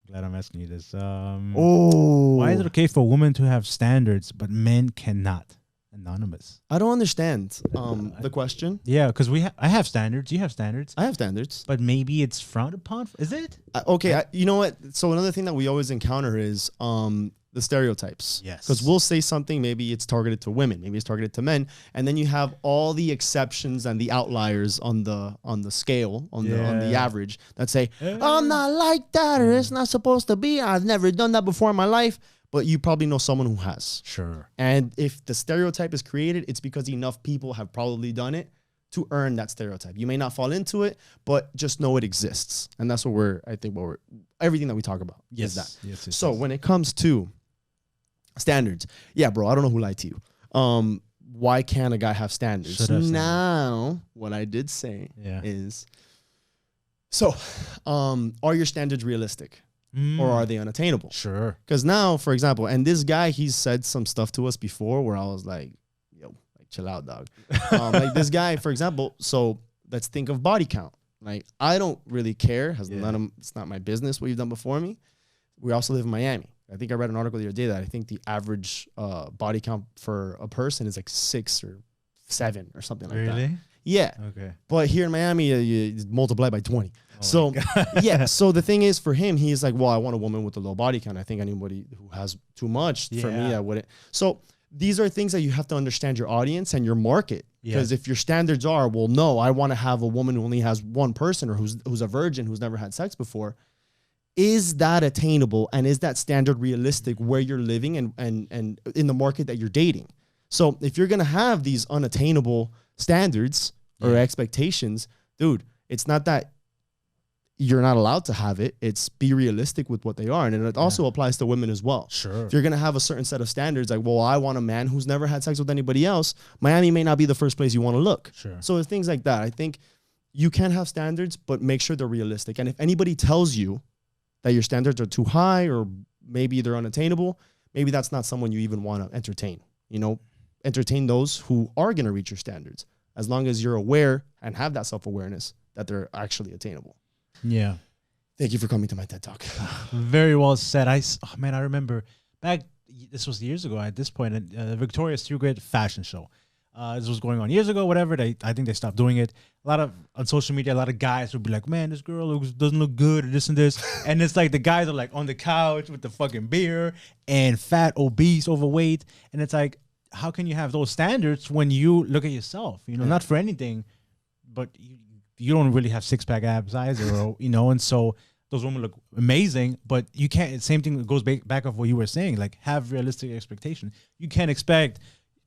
glad I'm asking you this. Oh, Why is it okay for women to have standards but men cannot? Anonymous. I don't understand the question. Yeah, because I have standards. You have standards, I have standards. but maybe it's frowned upon. Is it? Okay, you know what? So another thing that we always encounter is the stereotypes. Yes. Because we'll say something, maybe it's targeted to women, maybe it's targeted to men, and then you have all the exceptions and the outliers on the scale, on the average that say, I'm not like that, or it's not supposed to be. I've never done that before in my life. But you probably know someone who has. Sure. And if the stereotype is created, it's because enough people have probably done it to earn that stereotype. You may not fall into it, but just know it exists. And that's what everything that we talk about is that. Yes. So when it comes to standards, yeah, bro, I don't know who lied to you. Why can't a guy have standards? Now, what I did say is, so are your standards realistic? Or are they unattainable? Sure. Because now, for example, and this guy, he's said some stuff to us before where I was like, yo, like chill out, dog. Like this guy, for example, so let's think of body count. Like I don't really care. It's not my business what you've done before me. We also live in Miami. I think I read an article the other day that I think the average body count for a person is like 6 or 7 or something like that. Really? Yeah. Okay. But here in Miami, you multiply by 20. So yeah, so the thing is for him, he's like, well, I want a woman with a low body count. I think anybody who has too much for me, I wouldn't. So these are things that you have to understand your audience and your market. Because if your standards are, well, no, I want to have a woman who only has one person or who's a virgin who's never had sex before. Is that attainable and is that standard realistic where you're living and in the market that you're dating? So if you're gonna have these unattainable standards or expectations, dude, it's not that you're not allowed to have it. It's be realistic with what they are. And it also applies to women as well. Sure. If you're going to have a certain set of standards, like, well, I want a man who's never had sex with anybody else, Miami may not be the first place you want to look. Sure. So there's things like that. I think you can have standards, but make sure they're realistic. And if anybody tells you that your standards are too high or maybe they're unattainable, maybe that's not someone you even want to entertain. You know, entertain those who are going to reach your standards as long as you're aware and have that self-awareness that they're actually attainable. Yeah. Thank you for coming to my TED Talk. Very well said. I remember back, this was years ago at this point, Victoria's Secret fashion show. This was going on years ago, whatever. I think they stopped doing it. On social media, a lot of guys would be like, man, this girl doesn't look good, or this and this. And it's like the guys are like on the couch with the fucking beer and fat, obese, overweight. And it's like, how can you have those standards when you look at yourself? You know, not for anything, but you don't really have six-pack abs either, you know, and so those women look amazing, but you can't, same thing goes back of what you were saying, like have realistic expectations. You can't expect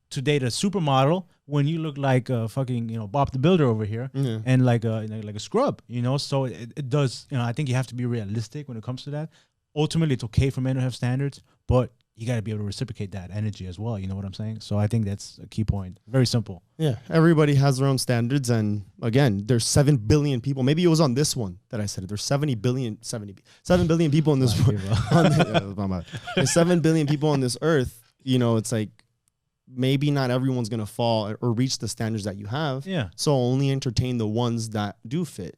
to date a supermodel when you look like a fucking, you know, Bob the Builder over here and like a scrub, you know, so it does, you know, I think you have to be realistic when it comes to that. Ultimately, it's okay for men to have standards, but you got to be able to reciprocate that energy as well. You know what I'm saying? So I think that's a key point. Very simple. Yeah. Everybody has their own standards. And again, there's 7 billion people. Maybe it was on this one that I said it. There's 7 billion people in this world. There's 7 billion people on this earth. You know, it's like maybe not everyone's going to fall or reach the standards that you have. Yeah. So only entertain the ones that do fit.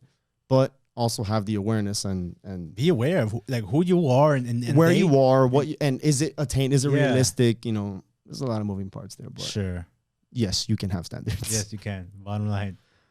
But also have the awareness and be aware of who you are and where you are, and is it attained? Is it realistic? You know, there's a lot of moving parts there, but sure. Yes, you can have standards. Yes, you can. Bottom line.